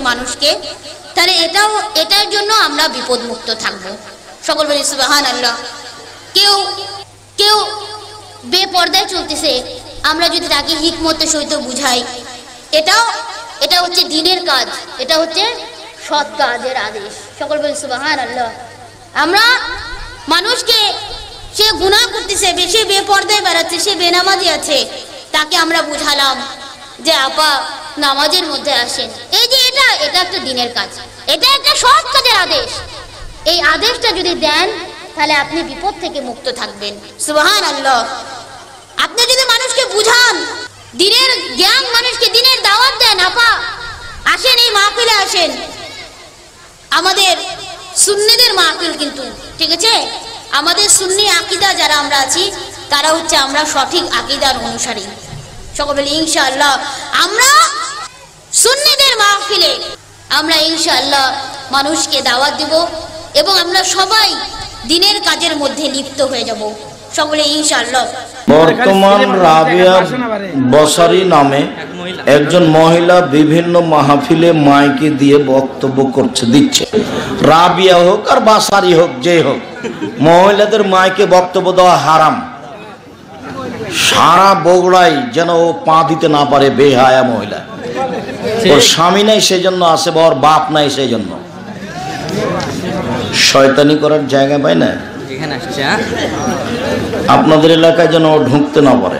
মানুষকে, তাহলে এটার জন্য আমরা বিপদমুক্ত থাকবো। সকল বলি সুবহানাল্লাহ। কেউ বেপর্দায় চলতেছে, আমরা যদি তাকে হিকমতের সহিত বুঝাই, এটা হচ্ছে দ্বীনের কাজ, এটা হচ্ছে সৎ কাজের আদেশ। সকল বলি সুবহানাল্লাহ। আমরা মানুষকে, সে গুনাহ করতেছে, সে বেপর্দায় বেড়াচ্ছে, সে বেনামাজি আছে, তাকে আমরা বুঝালাম যে আপা নামাজের মধ্যে আসেন। এই যে এটা একটা দ্বীনের কাজ, এটা একটা সৎ কাজের আদেশ। এই আদেশটা যদি দেন তাহলে আপনি বিপদ থেকে মুক্ত থাকবেন। সুবহানাল্লাহ। আপনি যদি মানুষকে বুঝান, দ্বীনের জ্ঞান, মানুষকে দ্বীনের দাওয়াত দেন, আপা আসেন এই মাহফিলে আসেন, আমাদের সুন্নিদের মাহফিল কিন্তু, ঠিক আছে? আমাদের সুন্নি আকীদা যারা আমরা আছি, তারা হচ্ছে আমরা সঠিক আকীদার অনুসারী। সকলে ইনশাআল্লাহ আমরা সুন্নিদের মাহফিলে আমরা ইনশাআল্লাহ মানুষকে দাওয়াত দিব এবং আমরা সবাই দ্বীনের কাজের মধ্যে লিপ্ত হয়ে যাব, সকলে ইনশাআল্লাহ। বর্তমান রাবিয়া বসারি নামে একজন মহিলা বিভিন্ন মাহফিলে মাইকে দিয়ে বক্তব্য দিচ্ছে। রাবিয়া হোক আর বাসারি হোক, যে হোক, মহিলাদের মাইকে বক্তব্য দেওয়া হারাম। সারা বগুড়ায় যেন ও পা দিতে না পারে, বেহায়া মহিলা। ওর স্বামী নাই সেই জন্য আসে, বা ওর বাপ নাই সেই জন্য। শয়তানি করার জায়গা পায় না। আপনাদের এলাকায় যেন ঢুকতে না পারে।